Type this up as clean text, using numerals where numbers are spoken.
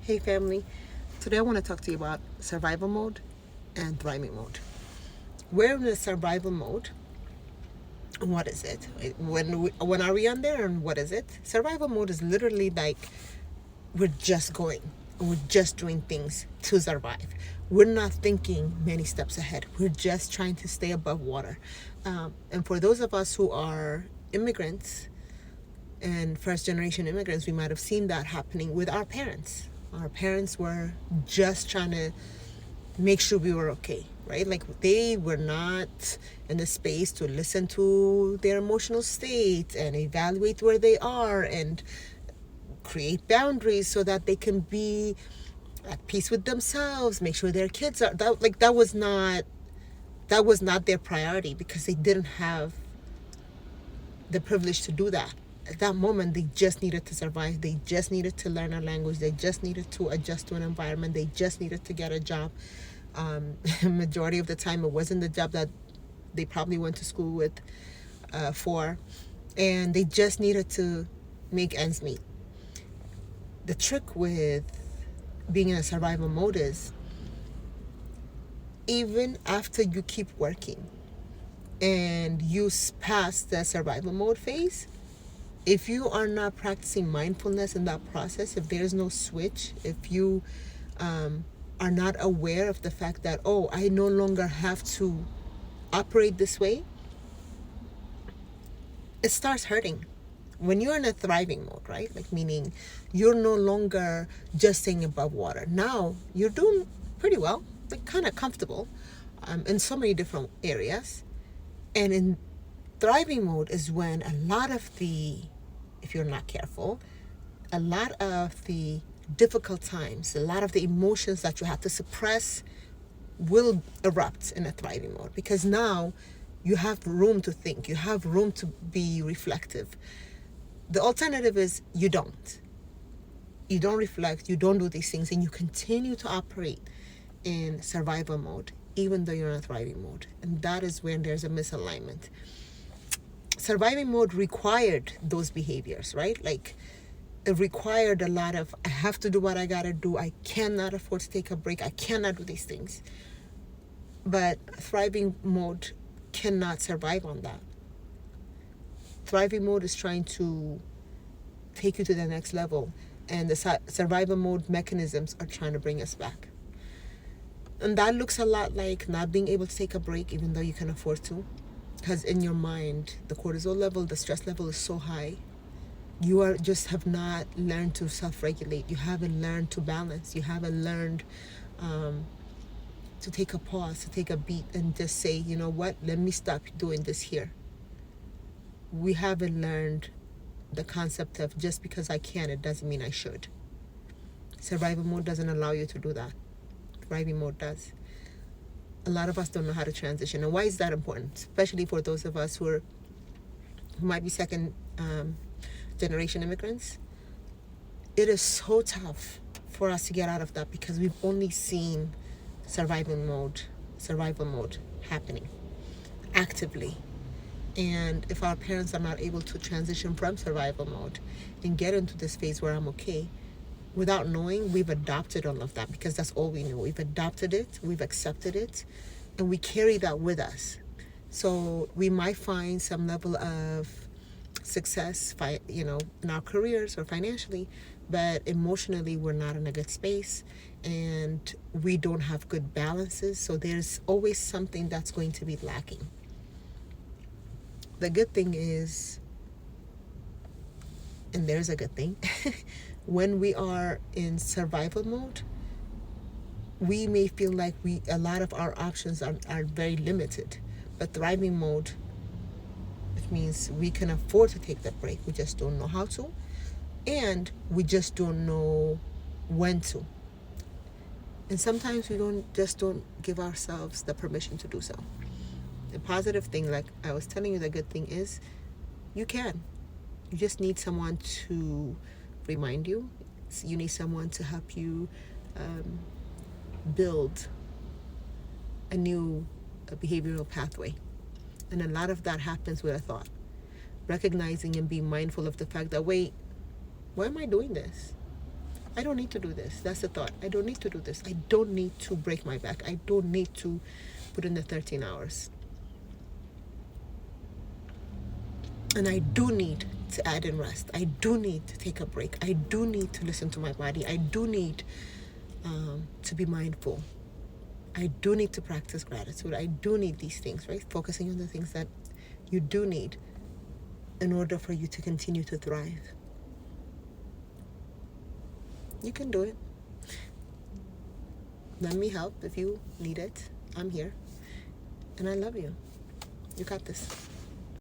Hey family, today I want to talk to you about survival mode and thriving mode. We're in the survival mode. What is it? When are we on there and what is it? Survival mode is literally like we're just going. We're just doing things to survive. We're not thinking many steps ahead. We're just trying to stay above water. And for those of us who are immigrants and first generation immigrants, we might have seen that happening with our parents. Our parents were just trying to make sure we were okay, right? Like they were not in the space to listen to their emotional state and evaluate where they are and create boundaries so that they can be at peace with themselves, make sure their kids are that was not their priority because they didn't have the privilege to do that. At that moment, they just needed to survive. They just needed to learn a language. They just needed to adjust to an environment. They just needed to get a job. Majority of the time, it wasn't the job that they probably went to school with for, and they just needed to make ends meet. The trick with being in a survival mode is even after you keep working and you pass the survival mode phase, if you are not practicing mindfulness in that process, if there's no switch, if you are not aware of the fact that, oh, I no longer have to operate this way, it starts hurting. When you're in a thriving mode, right? Like meaning you're no longer just staying above water. Now you're doing pretty well, like kind of comfortable in so many different areas. And in thriving mode is when a lot of the, if you're not careful, a lot of the difficult times, a lot of the emotions that you have to suppress will erupt in a thriving mode because now you have room to think, you have room to be reflective. The alternative is you don't. You don't reflect, you don't do these things, and you continue to operate in survival mode, even though you're in a thriving mode. And that is when there's a misalignment. Surviving mode required those behaviors, right? Like it required a lot of, I have to do what I gotta do. I cannot afford to take a break. I cannot do these things. But thriving mode cannot survive on that. Thriving mode is trying to take you to the next level, and the survival mode mechanisms are trying to bring us back. And that looks a lot like not being able to take a break even though you can afford to, because in your mind the cortisol level, the stress level is so high. You are just have not learned to self-regulate. You haven't learned to balance. You haven't learned to take a pause, to take a beat and just say, you know what, let me stop doing this here. We haven't learned the concept of just because I can, it doesn't mean I should. Survival mode doesn't allow you to do that. Thriving mode does. A lot of us don't know how to transition. And why is that important? Especially for those of us who might be second generation immigrants. It is so tough for us to get out of that because we've only seen survival mode happening actively. And if our parents are not able to transition from survival mode and get into this phase where I'm okay, without knowing, we've adopted all of that because that's all we know. We've adopted it, we've accepted it, and we carry that with us. So we might find some level of success, in our careers or financially, but emotionally we're not in a good space and we don't have good balances. So there's always something that's going to be lacking. The good thing is, and there's a good thing, when we are in survival mode, we may feel like a lot of our options are very limited. But thriving mode, it means we can afford to take that break. We just don't know how to, and we just don't know when to. And sometimes we don't give ourselves the permission to do so. The positive thing, like I was telling you, the good thing is you can. You just need someone to remind you. You need someone to help you build a new behavioral pathway. And a lot of that happens with a thought. Recognizing and being mindful of the fact that, wait, why am I doing this? I don't need to do this. That's the thought. I don't need to do this. I don't need to break my back. I don't need to put in the 13 hours. And I do need to add in rest. I do need to take a break. I do need to listen to my body. I do need to be mindful. I do need to practice gratitude. I do need these things, right? Focusing on the things that you do need in order for you to continue to thrive. You can do it. Let me help if you need it. I'm here. And I love you. You got this.